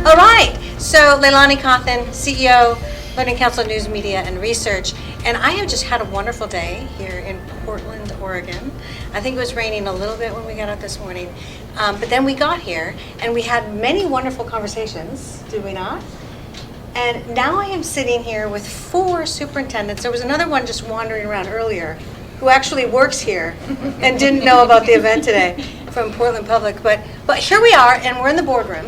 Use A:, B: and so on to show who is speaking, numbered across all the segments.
A: All right, so Leilani Cauthen, CEO, Learning Council News Media and Research, and I have just had a wonderful day here in Portland, Oregon. I think it was raining a little bit when we got out this morning, but then we got here and we had many wonderful conversations, did we not? And now I am sitting here with 4 superintendents. There was another one just wandering around earlier who actually works here and didn't know about the event today from Portland Public. But here we are, and we're in the boardroom.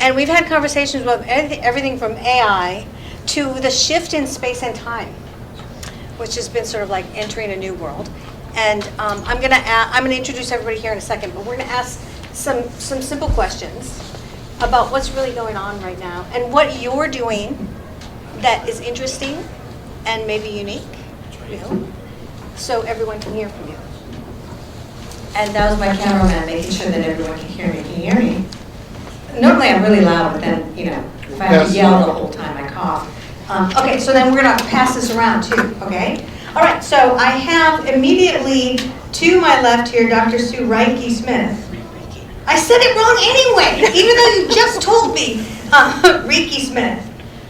A: And we've had conversations about everything from AI to the shift in space and time, which has been sort of like entering a new world. And I'm gonna introduce everybody here in a second, but we're gonna ask some simple questions about what's really going on right now and what you're doing that is interesting and maybe unique, we hope, so everyone can hear from you. And that was my cameraman making sure that everyone can hear me. Can you hear me? Normally I'm really loud, but then, you know, if I have to yell the whole time, I cough. Okay, so then we're gonna pass this around too, okay? All right, so I have immediately to my left here, Dr. Sue Rieke-Smith. I said it wrong anyway, even though you just told me. Rieke-Smith.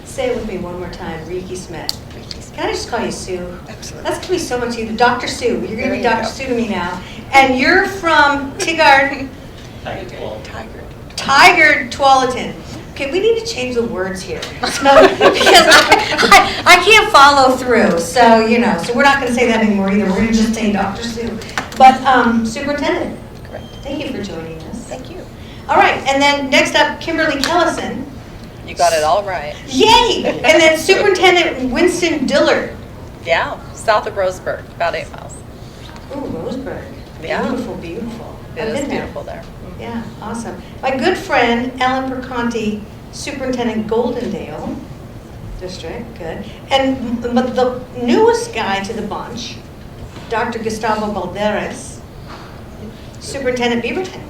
A: Say it with me one more time, Rieke-Smith. Can I just call you Sue?
B: Absolutely.
A: That's gonna be so much easier. Dr. Sue, you're gonna be Dr. Sue to me now. And you're from Tigard. Tigard-Tualatin. Okay, we need to change the words here. Because I can't follow through, so, you know, so we're not gonna say that anymore either. We're gonna just say Dr. Sue. But Superintendent,
B: Correct.
A: thank you for joining us.
B: Thank you.
A: All right, and then next up, Kimberly Kellison.
B: You got it all right.
A: Yay! And then Superintendent Winston-Dillard.
B: Yeah, south of Roseburg, about 8 miles.
A: Ooh, Roseburg.
B: Yeah.
A: Beautiful, beautiful.
B: It
A: I've
B: is
A: been there.
B: beautiful there.
A: Yeah, awesome. My good friend, Ellen Perconti, Superintendent Goldendale District, good. And but the newest guy to the bunch, Dr. Gustavo Balderas, Superintendent Beaverton.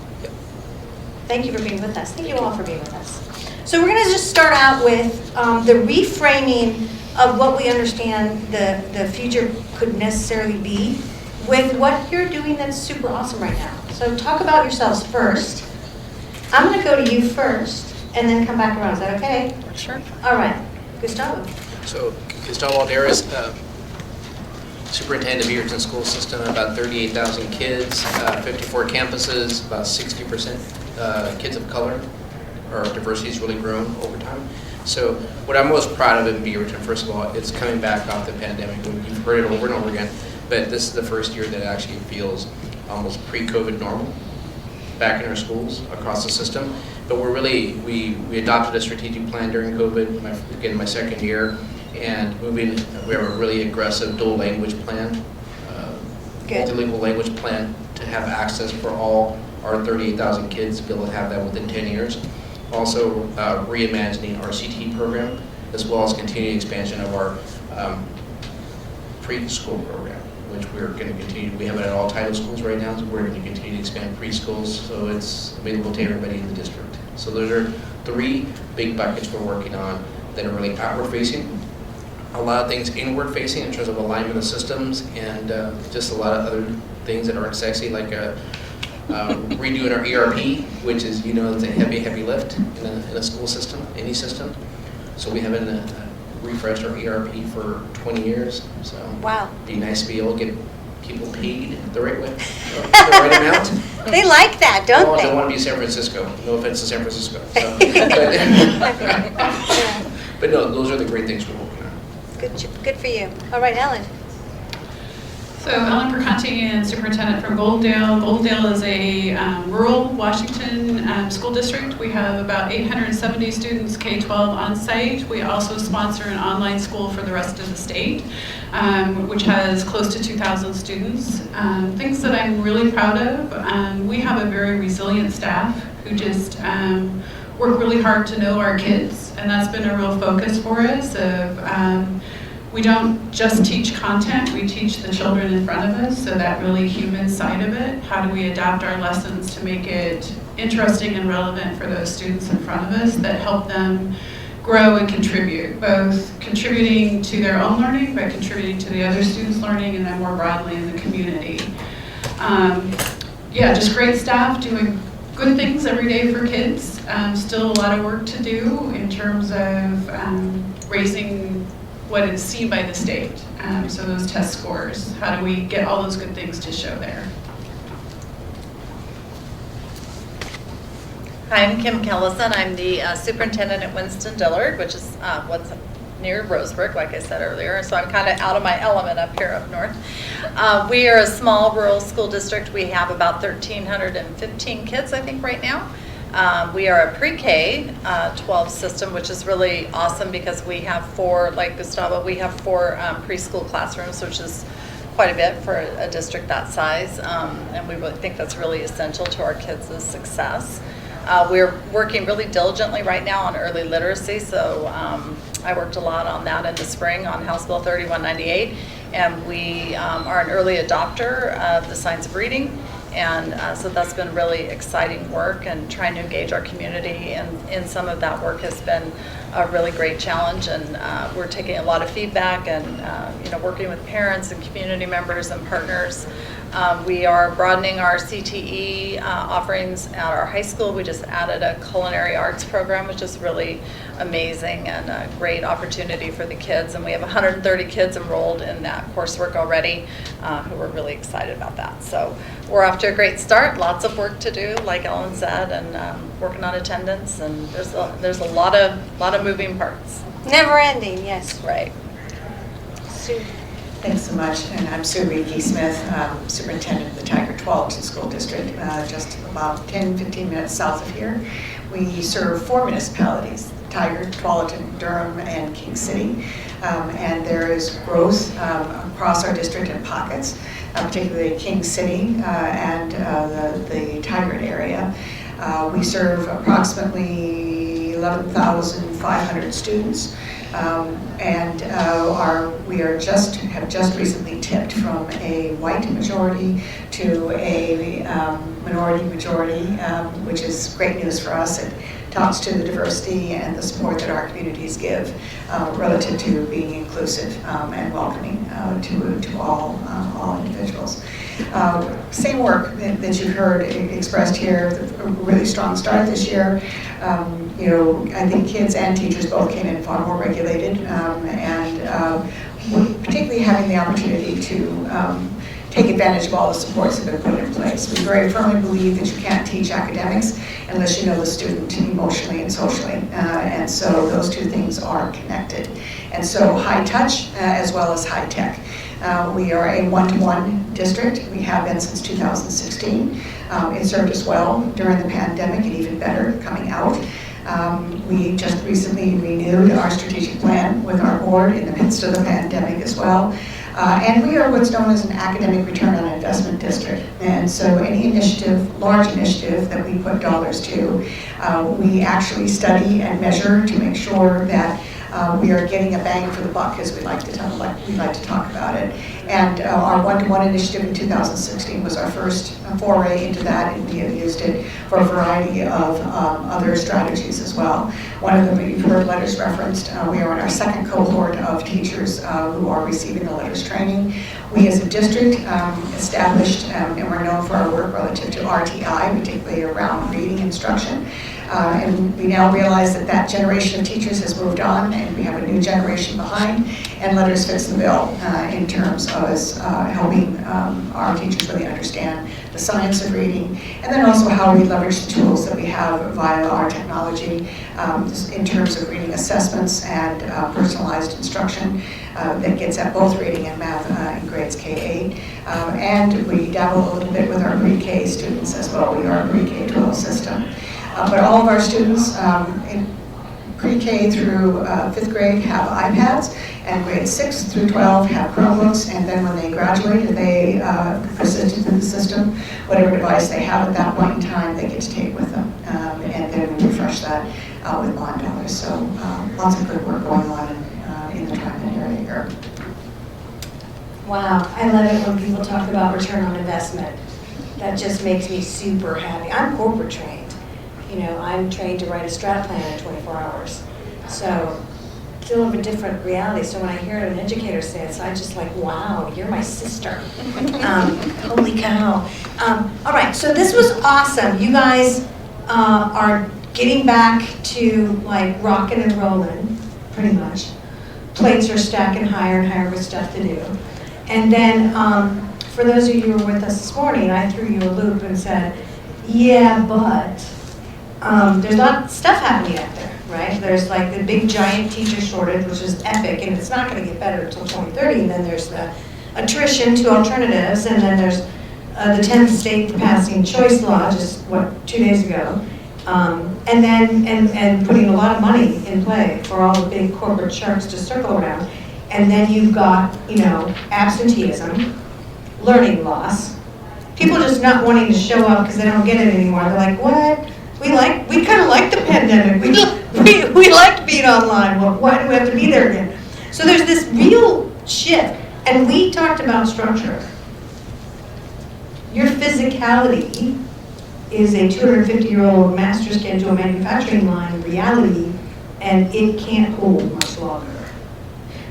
A: Thank you for being with us. Thank you all for being with us. So we're going to just start out with the reframing of what we understand the future could necessarily be with what you're doing that's super awesome right now. So talk about yourselves first. I'm going to go to you first and then come back around. Is that okay?
B: Sure.
A: All right. Gustavo.
C: So Gustavo Balderas, Superintendent of Beaverton School System, about 38,000 kids, 54 campuses, about 60% kids of color. Our diversity has really grown over time. So what I'm most proud of in Beaverton, first of all, it's coming back off the pandemic. You've heard it over and over again, but this is the first year that it actually feels almost pre-COVID normal back in our schools across the system. But we're really, we adopted a strategic plan during COVID, my second year, and we have a really aggressive dual language plan, multilingual language plan to have access for all our 38,000 kids to be able to have that within 10 years. Also reimagining our CTE program, as well as continued expansion of our preschool program, which we're going to continue. We have it at all title schools right now, so we're going to continue to expand preschools so it's available to everybody in the district. So those are 3 big buckets we're working on that are really outward facing. A lot of things inward facing in terms of alignment of systems and just a lot of other things that aren't sexy, like redoing our ERP, which is, you know, it's a heavy lift in a school system, any system. So we haven't refreshed our ERP for 20 years. So
A: Wow.
C: It'd be nice to be able to get people paid the right way, the right amount.
A: They like that, don't
C: Well, I
A: they?
C: don't want to be San Francisco. No offense to San Francisco. So, but no, those are the great things we're working on.
A: Good for you. All right, Ellen.
D: So Ellen Perconti and Superintendent from Goldendale. Goldendale is a rural Washington school district. We have about 870 students K-12 on site. We also sponsor an online school for the rest of the state, which has close to 2,000 students. Things that I'm really proud of, we have a very resilient staff who just work really hard to know our kids, and that's been a real focus for us of we don't just teach content, we teach the children in front of us, so that really human side of it. How do we adapt our lessons to make it interesting and relevant for those students in front of us that help them grow and contribute, both contributing to their own learning, but contributing to the other students' learning, and then more broadly in the community. Yeah, just great staff doing good things every day for kids. Still a lot of work to do in terms of raising what is seen by the state. So those test scores, how do we get all those good things to show there?
B: Hi, I'm Kim Kellison. I'm the superintendent at Winston-Dillard, which is what's near Roseburg, like I said earlier. So I'm kind of out of my element up here up north. We are a small rural school district. We have about 1,315 kids, I think, right now. We are a pre-K 12 system, which is really awesome because we have 4, like Gustavo, we have 4 preschool classrooms, which is quite a bit for a district that size. And we really think that's really essential to our kids' success. We're working really diligently right now on early literacy, so I worked a lot on that in the spring on House Bill 3198, and we are an early adopter of the science of reading, and so that's been really exciting work, and trying to engage our community in some of that work has been a really great challenge, and we're taking a lot of feedback and working with parents and community members and partners. We are broadening our CTE offerings at our high school. We just added a culinary arts program, which is really amazing and a great opportunity for the kids. And we have 130 kids enrolled in that coursework already who are really excited about that. So we're off to a great start. Lots of work to do, like Ellen said, and working on attendance. And there's a lot of moving parts.
A: Never ending, yes.
B: Right.
A: Sue.
E: Thanks so much, and I'm Sue Rieke-Smith, Superintendent of the Tigard-Tualatin School District, just about 10-15 minutes south of here. We serve 4 municipalities, Tigard-Tualatin, Durham, and King City, and there is growth across our district in pockets, particularly King City and the Tigard area. We serve approximately 11,500 students. We have just recently tipped from a white majority to a minority majority, which is great news for us. It talks to the diversity and the support that our communities give relative to being inclusive and welcoming to all individuals. Same work that you've heard expressed here, a really strong start this year. I think kids and teachers both came in far more regulated, and particularly having the opportunity to take advantage of all the supports that have been put in place. We very firmly believe that you can't teach academics unless you know the student emotionally and socially, and so those two things are connected. And so high touch as well as high tech. We are a one-to-one district. We have been since 2016. It served us well during the pandemic and even better coming out. We just recently renewed our strategic plan with our board in the midst of the pandemic as well. And we are what's known as an academic return on investment district. And so any initiative, large initiative that we put dollars to, we actually study and measure to make sure that we are getting a bang for the buck, as we like to talk about it. And our one-to-one initiative in 2016 was our first foray into that, and we have used it for a variety of other strategies as well. One of them that you've heard letters referenced, we are in our second cohort of teachers who are receiving the letters training. We as a district established, and we're known for our work relative to RTI, particularly around reading instruction. And we now realize that that generation of teachers has moved on, and we have a new generation behind, and letters fits the bill in terms of us helping our teachers really understand the science of reading, and then also how we leverage the tools that we have via our technology in terms of reading assessments and personalized instruction that gets at both reading and math in grades K-8. And we dabble a little bit with our pre-K students as well. We are a pre-K-12 system. But all of our students in pre-K through 5th grade have iPads, and grades 6 through 12 have Chromebooks, and then when they graduate, if they persist in the system, whatever device they have at that point in time, they get to take with them, and then we refresh that with bond dollars. So lots of good work going on in the Tri-Med area here.
F: Wow, I love it when people talk about return on investment. That just makes me super happy. I'm corporate trained. I'm trained to write a strat plan in 24 hours. So still of a different reality. So when I hear an educator say it, so I just like, wow, you're my sister. Holy cow. All right, so this was awesome. You guys are getting back to like rocking and rolling, pretty much. Plates are stacking higher and higher with stuff to do. And then for those of you who were with us this morning, I threw you a loop and said, yeah, but there's a lot of stuff happening out there, right? There's like the big giant teacher shortage, which is epic, and it's not going to get better until 2030. And then there's the attrition to alternatives, and then there's the 10th state passing choice law just, 2 days ago. And then and putting a lot of money in play for all the big corporate sharks to circle around. And then you've got, absenteeism, learning loss, people just not wanting to show up because they don't get it anymore. They're like, what? We kind of like the pandemic. We liked being online. Well, why do we have to be there again? So there's this real shift. And we talked about structure. Your physicality is a 250-year-old master's get into a manufacturing line reality, and it can't hold much longer.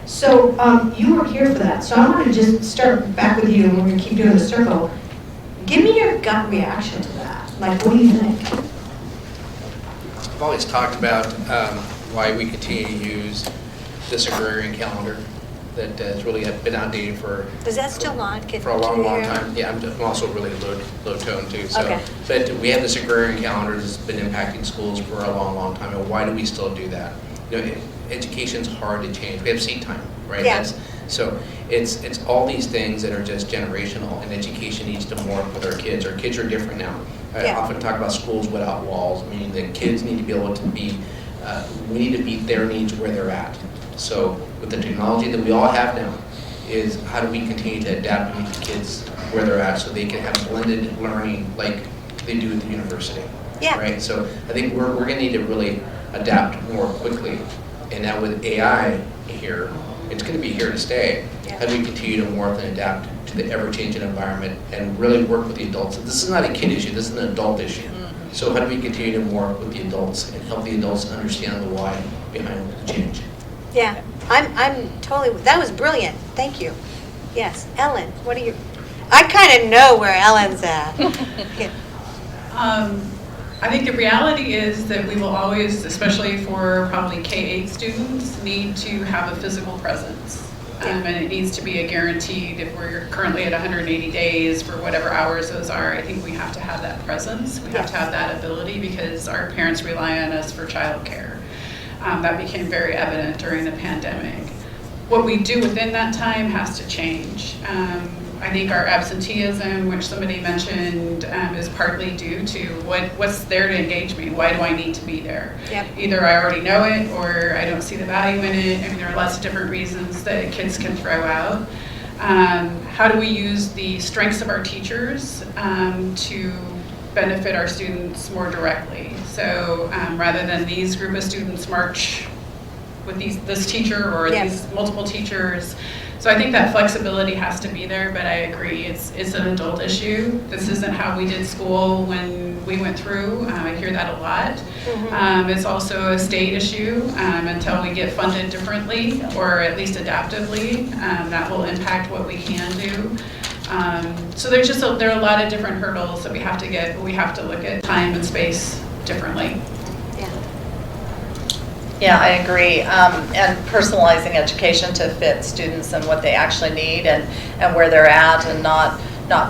F: So you were here for that. So I want to just start back with you, and we're going to keep doing the circle. Give me your gut reaction to that. Like, what do you think?
C: I've always talked about why we continue to use this agrarian calendar that has really been outdated for
A: Is that still on?
C: for a long time. Yeah, I'm also really low tone too. So,
A: Okay.
C: but we have this agrarian calendar that's been impacting schools for a long time. And why do we still do that? Education's hard to change. We have seat time, right?
A: Yeah.
C: So it's all these things that are just generational, and education needs to morph with our kids. Our kids are different now. I
A: Yeah.
C: often talk about schools without walls, meaning that kids need to be able to be, we need to meet their needs where they're at. So with the technology that we all have now, is how do we continue to adapt and meet the kids where they're at so they can have blended learning like they do at the university.
A: Yeah.
C: Right? So I think we're going to need to really adapt more quickly. And now with AI here, it's going to be here to stay.
A: Yeah.
C: How do we continue to morph and adapt to the ever-changing environment and really work with the adults? This is not a kid issue, this is an adult issue. So how do we continue to morph with the adults and help the adults understand the why behind the change?
A: Yeah, I'm totally, that was brilliant. Thank you. Yes, Ellen, what are you, I kind of know where Ellen's at. Yeah.
D: I think the reality is that we will always, especially for probably K-8 students, need to have a physical presence. And it needs to be a guaranteed, if we're currently at 180 days for whatever hours those are, I think we have to have that presence. We have to have that ability because our parents rely on us for childcare. That became very evident during the pandemic. What we do within that time has to change. I think our absenteeism, which somebody mentioned, is partly due to what's there to engage me. Why do I need to be there?
A: Yep.
D: Either I already know it or I don't see the value in it. I mean, there are lots of different reasons that kids can throw out. How do we use the strengths of our teachers to benefit our students more directly? So rather than these group of students march with this teacher or these multiple teachers. So I think that flexibility has to be there, but I agree, it's an adult issue. This isn't how we did school when we went through. I hear that a lot. Mm-hmm. It's also a state issue until we get funded differently or at least adaptively. That will impact what we can do. So there are a lot of different hurdles that we have to get, but we have to look at time and space differently.
B: Yeah, I agree. And personalizing education to fit students and what they actually need and where they're at, and not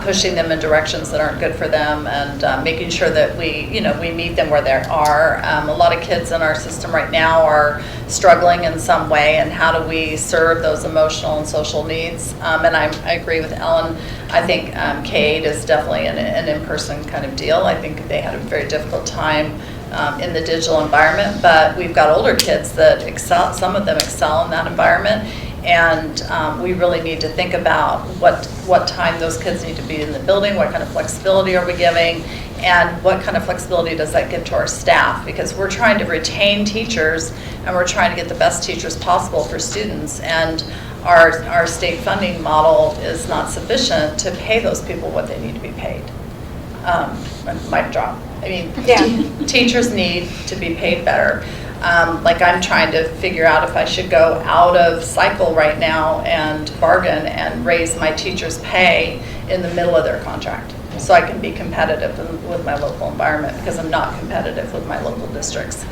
B: pushing them in directions that aren't good for them, and making sure that we meet them where they are. A lot of kids in our system right now are struggling in some way, and how do we serve those emotional and social needs? And I agree with Ellen. I think K-8 is definitely an in-person kind of deal. I think they had a very difficult time in the digital environment, but we've got older kids that excel. Some of them excel in that environment, and we really need to think about what time those kids need to be in the building, what kind of flexibility are we giving, and what kind of flexibility does that give to our staff, because we're trying to retain teachers and we're trying to get the best teachers possible for students, and our state funding model is not sufficient to pay those people what they need to be paid. Mic drop. I mean, teachers need to be paid better. Like I'm trying to figure out if I should go out of cycle right now and bargain and raise my teachers' pay in the middle of their contract, so I can be competitive with my local environment, because I'm not competitive with my local districts.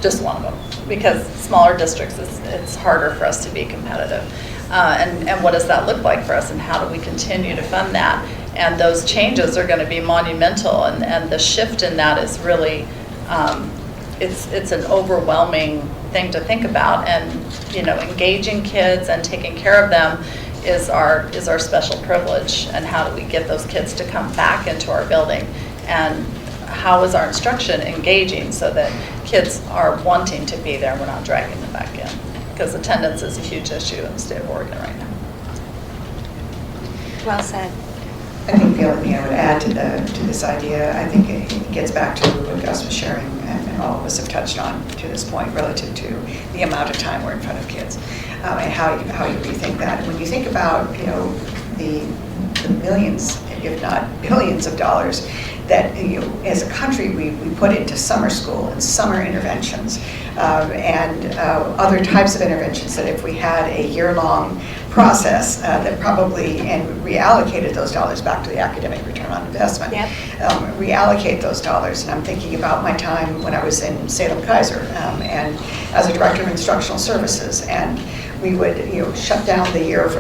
B: Just one of them, because smaller districts, it's harder for us to be competitive. And what does that look like for us, and how do we continue to fund that? And those changes are going to be monumental, and the shift in that is really, it's an overwhelming thing to think about. And engaging kids and taking care of them is our special privilege. And how do we get those kids to come back into our building, and how is our instruction engaging so that kids are wanting to be there and we're not dragging them back in? Because attendance is a huge issue in the state of Oregon right now.
A: Well said.
E: I think the only thing I would add to this idea, I think it gets back to what Gus was sharing, and all of us have touched on to this point, relative to the amount of time we're in front of kids, and how you rethink that. And when you think about the millions, if not billions of dollars that as a country we put into summer school and summer interventions, and other types of interventions, that if we had a year-long process that probably, and reallocated those dollars back to the academic return on investment,
A: Yep.
E: Reallocate those dollars. And I'm thinking about my time when I was in Salem-Keizer, and as a director of instructional services, and we would shut down the year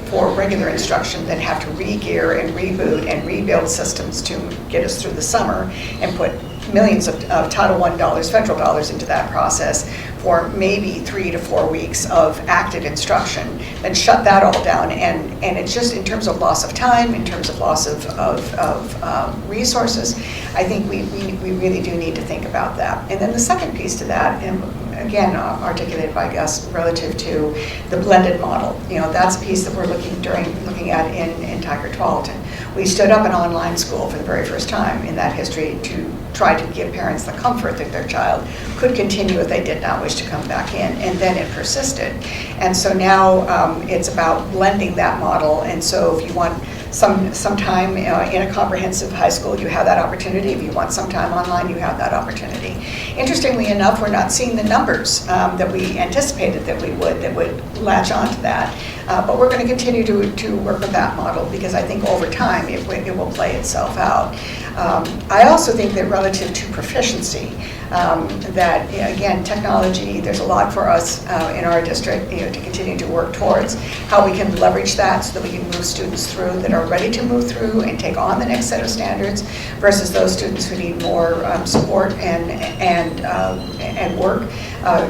E: for regular instruction, then have to re-gear and reboot and rebuild systems to get us through the summer, and put millions of Title I dollars, federal dollars, into that process for maybe 3 to 4 weeks of active instruction, then shut that all down. And it's just, in terms of loss of time, in terms of loss of resources, I think we really do need to think about that. And then the second piece to that, and again articulated by Gus, relative to the blended model. That's a piece that we're looking at in Tigard-Tualatin. We stood up an online school for the very first time in that history to try to give parents the comfort that their child could continue if they did not wish to come back in, and then it persisted. And so now it's about blending that model. And so if you want some time in a comprehensive high school, you have that opportunity. If you want some time online, you have that opportunity. Interestingly enough, we're not seeing the numbers that we anticipated that would latch onto that. But we're going to continue to work with that model, because I think over time it will play itself out. I also think that relative to proficiency, that again, technology, there's a lot for us in our district to continue to work towards how we can leverage that so that we can move students through that are ready to move through and take on the next set of standards, versus those students who need more support and work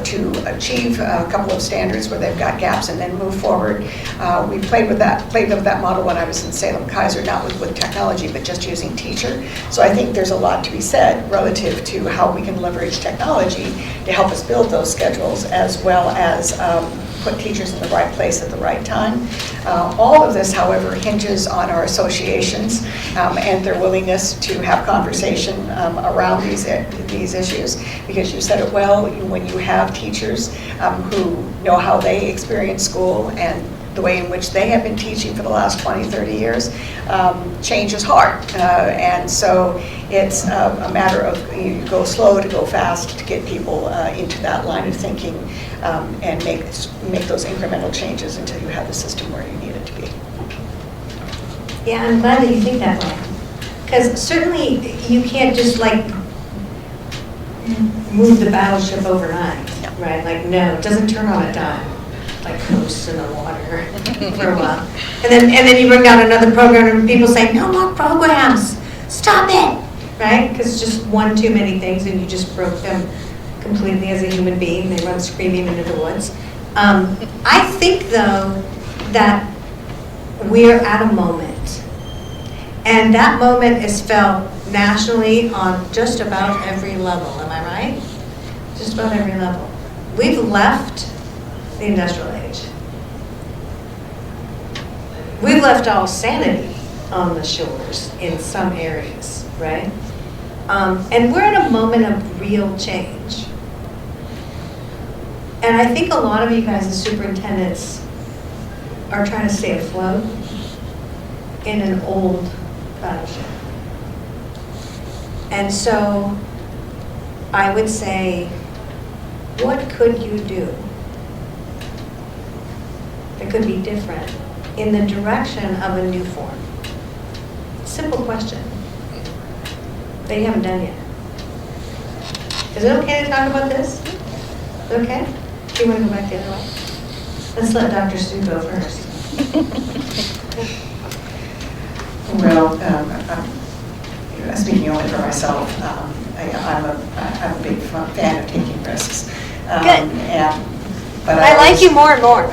E: to achieve a couple of standards where they've got gaps and then move forward. We played with that model when I was in Salem-Keizer, not with technology, but just using teacher. So I think there's a lot to be said relative to how we can leverage technology to help us build those schedules, as well as put teachers in the right place at the right time. All of this, however, hinges on our associations and their willingness to have conversation around these issues, because you said it well, when you have teachers who know how they experience school and the way in which they have been teaching for the last 20, 30 years, change is hard. And so it's a matter of you go slow to go fast to get people into that line of thinking, and make those incremental changes until you have the system where you need it to be.
F: Yeah, I'm glad that you think that way. Because certainly you can't just move the battleship overnight, right? No, it doesn't turn on a dime. Coasts in the water for a while. And then you bring down another program and people say, no more programs, stop it, right? Because it's just one too many things and you just broke them completely as a human being. They run screaming into the woods. I think, though, that we're at a moment. And that moment is felt nationally on just about every level. Am I right? Just about every level. We've left the industrial age. We've left all sanity on the shores in some areas, right? And we're in a moment of real change. And I think a lot of you guys as superintendents are trying to stay afloat in an old battleship. And so I would say what could you do that could be different in the direction of a new form? Simple question. That you haven't done yet. Is it okay to talk about this? Is it okay? Do you want to go back the other way? Let's let Dr. Stu go first.
E: Well, speaking only for myself, I'm a big fan of taking risks.
F: Good.
E: But
F: I like you more and more.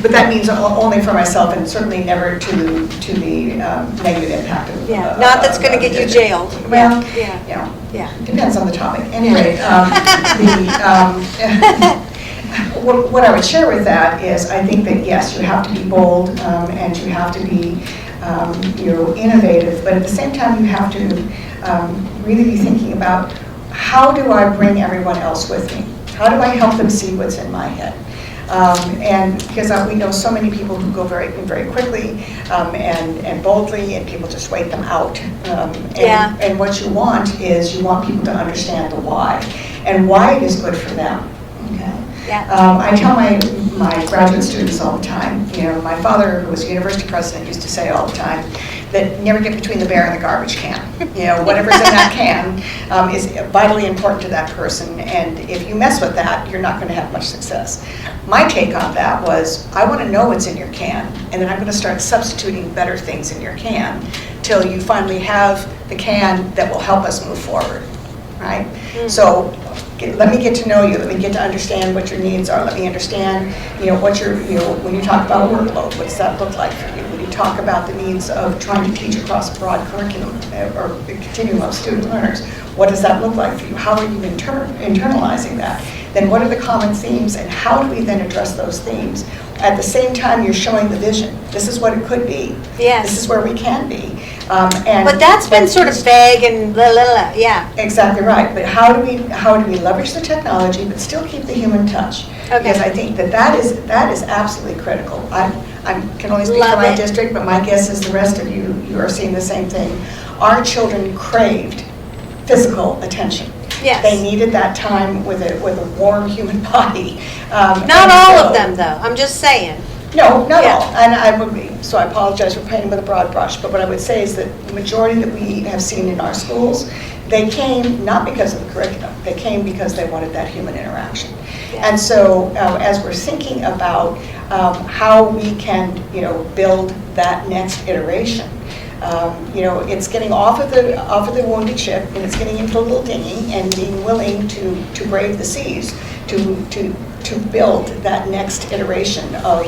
E: But that means only for myself, and certainly never to the negative impact of.
F: Yeah, not that's going to get you jailed.
E: Well,
F: yeah,
E: you know,
F: yeah.
E: depends on the topic. Anyway, what I would share with that is I think that yes, you have to be bold and you have to be innovative, but at the same time you have to really be thinking about how do I bring everyone else with me? How do I help them see what's in my head? And because we know so many people who go very, very quickly and boldly, and people just wait them out. And what you want is you want people to understand the why, and why it is good for them. Okay.
F: Yeah.
E: I tell my graduate students all the time, my father, who was a university president, used to say all the time that never get between the bear and the garbage can. Whatever's in that can is vitally important to that person, and if you mess with that, you're not going to have much success. My take on that was, I want to know what's in your can, and then I'm going to start substituting better things in your can till you finally have the can that will help us move forward, right? So let me get to know you. Let me get to understand what your needs are. Let me understand, what your, when you talk about workload, what does that look like for you? When you talk about the needs of trying to teach across a broad curriculum or a continuum of student learners, what does that look like for you? How are you internalizing that? Then what are the common themes, and how do we then address those themes? At the same time, you're showing the vision. This is what it could be.
F: Yes.
E: This is where we can be.
F: But that's been sort of vague and blah, blah, blah. Yeah.
E: Exactly right. But how do we leverage the technology but still keep the human touch?
F: Okay.
E: Because I think that is absolutely critical. I can only speak for my district, but my guess is the rest of you are seeing the same thing. Our children craved physical attention.
F: Yes.
E: They needed that time with a warm human body.
F: Not all of them, though. I'm just saying.
E: No, not all. And I apologize for painting with a broad brush, but what I would say is that the majority that we have seen in our schools, they came not because of the curriculum, they came because they wanted that human interaction.
F: Yeah.
E: And so as we're thinking about how we can, build that next iteration, it's getting off of the wounded ship, and it's getting into a little dinghy and being willing to brave the seas to build that next iteration of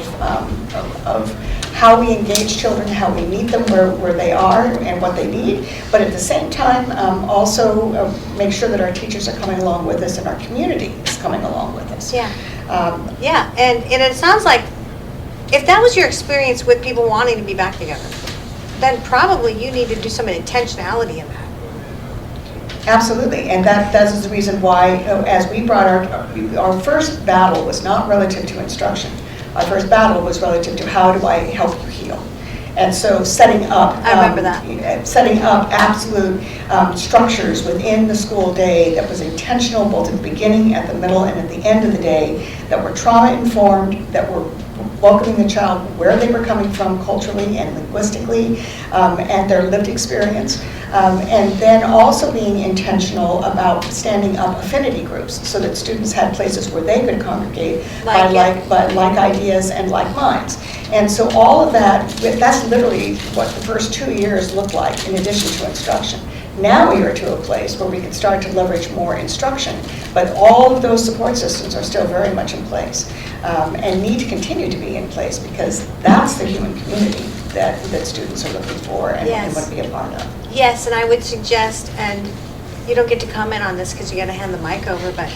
E: how we engage children, how we meet them where they are and what they need, but at the same time also make sure that our teachers are coming along with us and our community is coming along with us.
F: Yeah. And it sounds like if that was your experience with people wanting to be back together, then probably you need to do some intentionality in that.
E: Absolutely, and that is the reason why, as we brought our first battle was not relative to instruction. Our first battle was relative to how do I help you heal. And so setting up,
F: I remember that.
E: Setting up absolute structures within the school day that was intentional both at the beginning, at the middle, and at the end of the day, that were trauma informed, that were welcoming the child where they were coming from culturally and linguistically, and their lived experience. And then also being intentional about standing up affinity groups so that students had places where they could congregate by like ideas and like minds. And so all of that's literally what the first 2 years looked like in addition to instruction. Now we are to a place where we can start to leverage more instruction, but all of those support systems are still very much in place and need to continue to be in place because that's the human community that students are looking for and want to be a part of.
F: Yes, and I would suggest, and you don't get to comment on this because you got to hand the mic over, but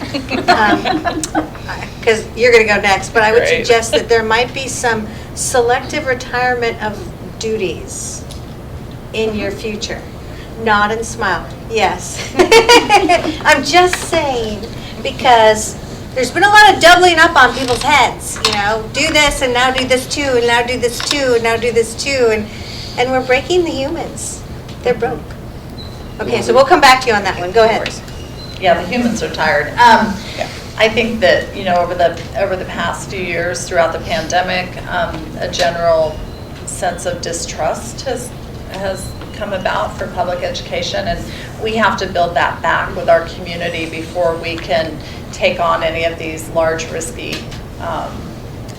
F: because you're going to go next, but I would suggest that there might be some selective retirement of duties in your future. Nod and smile. Yes. I'm just saying because there's been a lot of doubling up on people's heads. Do this and now do this too, and now do this too, and now do this too, and we're breaking the humans. They're broke. Okay, so we'll come back to you on that one. Go ahead.
B: Yeah, the humans are tired. I think that, you know, over the past few years throughout the pandemic, a general sense of distrust has come about for public education, and we have to build that back with our community before we can take on any of these large, risky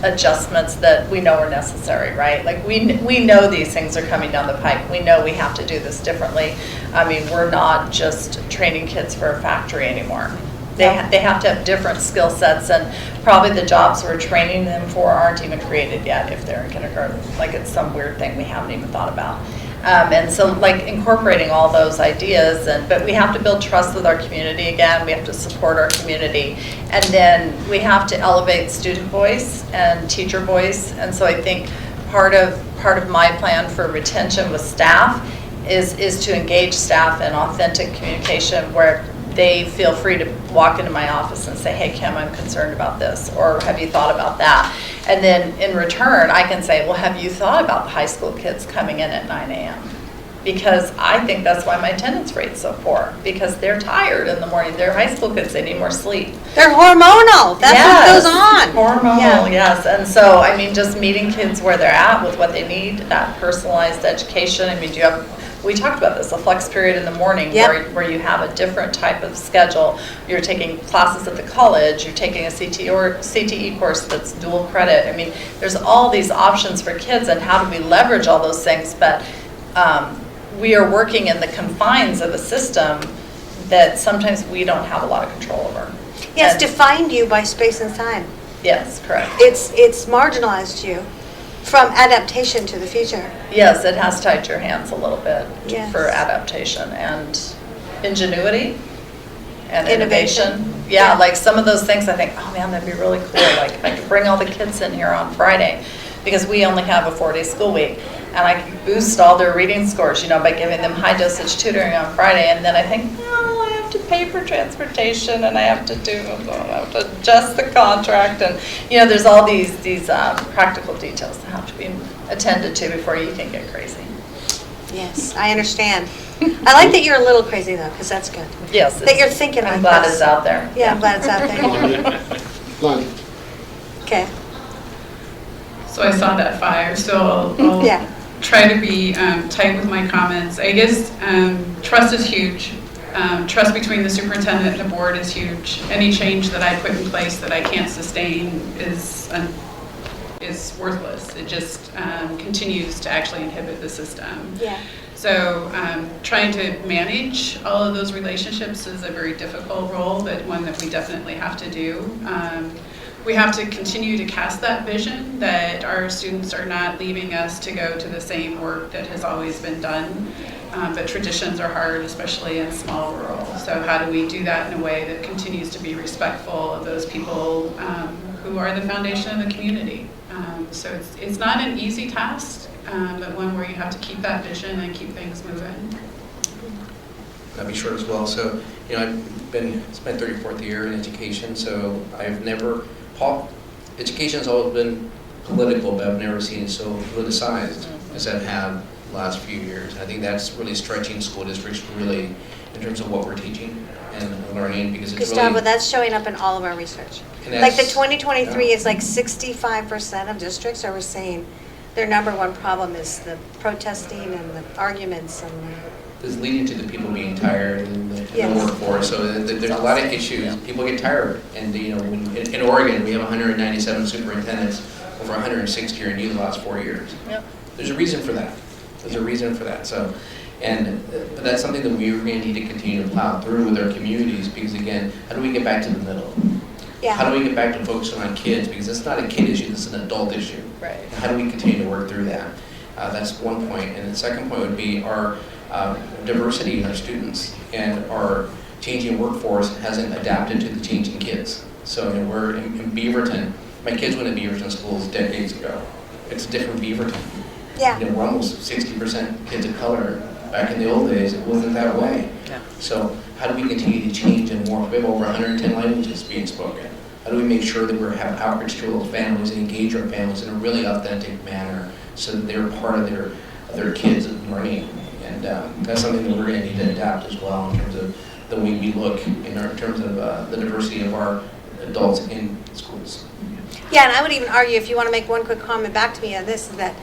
B: adjustments that we know are necessary, right? Like we know these things are coming down the pipe. We know we have to do this differently. I mean, we're not just training kids for a factory anymore. They have to have different skill sets, and probably the jobs we're training them for aren't even created yet if they're in kindergarten. Like it's some weird thing we haven't even thought about. And so like incorporating all those ideas, but we have to build trust with our community again. We have to support our community, and then we have to elevate student voice and teacher voice. And so I think part of my plan for retention with staff is to engage staff in authentic communication where they feel free to walk into my office and say, hey, Kim, I'm concerned about this, or have you thought about that? And then in return, I can say, well, have you thought about the high school kids coming in at 9 a.m.? Because I think that's why my attendance rate's so poor, because they're tired in the morning. They're high school kids, they need more sleep.
A: They're hormonal. That's
B: Yes,
A: what goes on.
B: Hormonal, yes. And so, I mean, just meeting kids where they're at with what they need, that personalized education. I mean, we talked about this, a flex period in the morning where you have a different type of schedule. You're taking classes at the college, you're taking a CTE course that's dual credit. I mean, there's all these options for kids, and how do we leverage all those things? But we are working in the confines of a system that sometimes we don't have a lot of control over.
A: Yes, defined you by space and time.
B: Yes, correct.
A: It's marginalized you from adaptation to the future.
B: Yes, it has tied your hands a little bit
A: Yes.
B: for adaptation and ingenuity and
A: Innovation.
B: innovation. Yeah, like some of those things I think, oh man, that'd be really cool. Like I could bring all the kids in here on Friday because we only have a 4-day school week, and I could boost all their reading scores, you know, by giving them high dosage tutoring on Friday. And then I think, oh, I have to pay for transportation, and I have to adjust the contract, and you know, there's all these practical details that have to be attended to before you can get crazy.
A: Yes, I understand. I like that you're a little crazy though, because that's good.
B: Yes,
A: That you're thinking
B: I'm
A: like
B: glad
A: this.
B: it's out there.
A: Yeah, I'm glad it's out there.
G: Lonnie.
A: Okay.
D: So I saw that fire, so I'll
A: Yeah.
D: try to be tight with my comments. I guess trust is huge. Trust between the superintendent and the board is huge. Any change that I put in place that I can't sustain is worthless. It just continues to actually inhibit the system.
A: Yeah.
D: So trying to manage all of those relationships is a very difficult role, but one that we definitely have to do. We have to continue to cast that vision that our students are not leaving us to go to the same work that has always been done. But traditions are hard, especially in small rural. So how do we do that in a way that continues to be respectful of those people who are the foundation of the community? So it's not an easy task, but one where you have to keep that vision and keep things moving.
C: I'll be short as well. So, you know, it's my 34th year in education, so I've never, education's always been political, but I've never seen it so politicized as I've had the last few years. I think that's really stretching school districts really in terms of what we're teaching and learning, because it's
A: Gustavo,
C: really,
A: that's showing up in all of our research.
C: and
A: Like the
C: that's-
A: 2023 is like 65% of districts are saying their number one problem is the protesting and the arguments and
C: is leading to the people being tired and the
A: Yes.
C: workforce. So there's a lot of issues. People get tired, and you know, in Oregon we have 197 superintendents, over 160 are new the last 4 years.
B: Yep.
C: There's a reason for that. There's a reason for that. So, but that's something that we're going to need to continue to plow through with our communities, because again, how do we get back to the middle?
A: yeah.
C: How do we get back to focusing on kids? Because it's not a kid issue, this is an adult issue.
B: Right.
C: How do we continue to work through that? That's one point. And the second point would be our diversity in our students, and our changing workforce hasn't adapted to the changing kids. So you know, we're in Beaverton. My kids went to Beaverton schools decades ago. It's a different Beaverton.
A: Yeah.
C: You know, we're almost 60% kids of color. Back in the old days, it wasn't that way.
B: Yeah.
C: So how do we continue to change and morph? We have over 110 languages being spoken. How do we make sure that we have outreach to those families and engage our families in a really authentic manner so that they're part of their kids' learning? And that's something that we're going to need to adapt as well in terms of the way we look in terms of the diversity of our adults in schools.
A: Yeah, and I would even argue, if you want to make one quick comment back to me on this, is that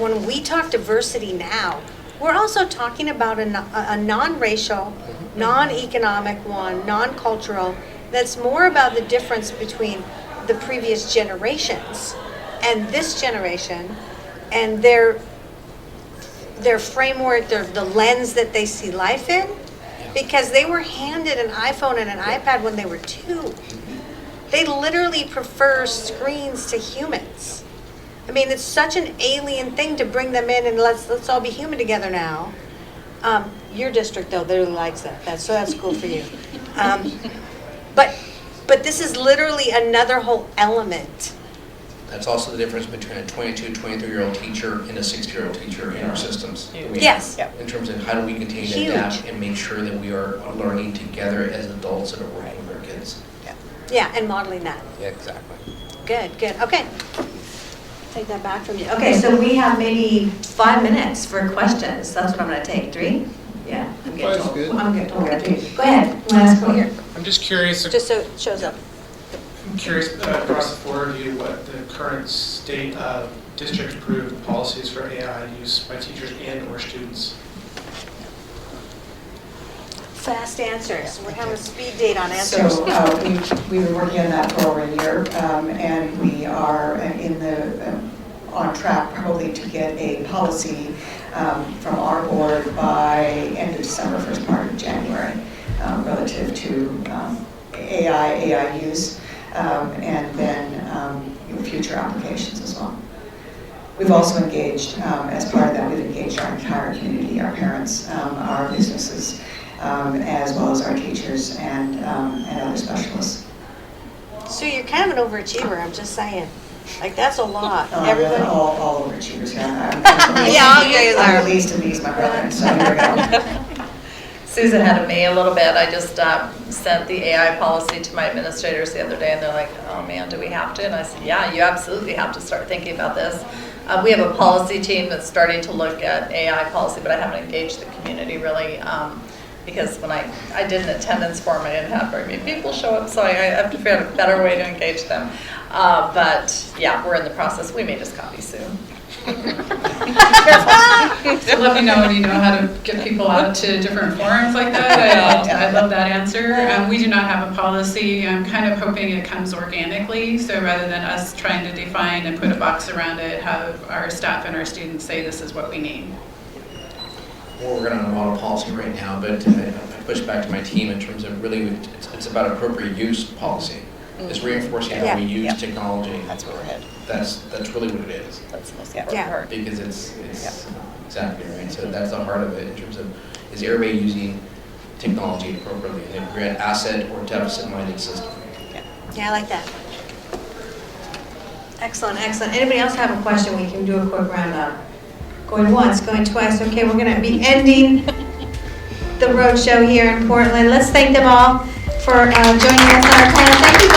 A: when we talk diversity now, we're also talking about a non-racial, non-economic one, non-cultural, that's more about the difference between the previous generations and this generation and their framework, the lens that they see life in, because they were handed an iPhone and an iPad when they were 2. They literally prefer screens to humans. I mean, it's such an alien thing to bring them in and let's all be human together now. Your district, though, really likes that. So that's cool for you. But this is literally another whole element.
C: That's also the difference between a 22, 23-year-old teacher and a 60-year-old teacher in our systems.
A: Yes.
C: In terms of how do we continue to
A: Huge.
C: adapt and make sure that we are learning together as adults that are working with our kids.
A: Yeah, and modeling that.
C: Yeah, exactly.
A: Good. Okay. Take that back from you.
F: Okay, so we have maybe 5 minutes for questions. That's what I'm going to take. 3? Yeah. I'm getting
G: Five's
F: told.
G: good.
F: I'm getting told. 3. Go ahead. You want to ask one here?
G: I'm just curious,
A: Just so it shows up.
G: across the four of you, what the current state of district-approved policies for AI use by teachers and/or students.
A: Fast answers. We're having a speed date on answers.
E: So we've been working on that for over a year, and we are on track probably to get a policy from our board by end of December, first part of January, relative to AI use, and then future applications as well. We've also engaged, as part of that, we've engaged our entire community, our parents, our businesses, as well as our teachers and other specialists.
A: So you're kind of an overachiever, I'm just saying. Like, that's a lot. Everybody.
E: All overachievers, yeah.
A: Yeah,
E: I'm the least, and these my brother, so here we go.
B: Sue's ahead of me a little bit. I just sent the AI policy to my administrators the other day, and they're like, oh man, do we have to? And I said, yeah, you absolutely have to start thinking about this. We have a policy team that's starting to look at AI policy, but I haven't engaged the community really, because when I did an attendance form, I didn't have very many people show up, so I have to figure out a better way to engage them. But yeah, we're in the process. We may just copy Sue.
D: So let me know when you know how to get people out to different forums like that. I love that answer. We do not have a policy. I'm kind of hoping it comes organically. So rather than us trying to define and put a box around it, have our staff and our students say this is what we need.
C: We're working on a model policy right now, but I push back to my team in terms of really, it's about appropriate use policy. It's reinforcing how we use technology.
H: That's where we're headed.
C: That's really what it is.
H: That's the most important part.
C: Because it's exactly right. So that's the heart of it in terms of, is everybody using technology appropriately? And if we're at asset or deficit-minded system.
A: Yeah, I like that. Excellent. Anybody else have a question? We can do a quick roundup. Going once, going twice. Okay, we're going to be ending the roadshow here in Portland. Let's thank them all for joining us on our panel. Thank you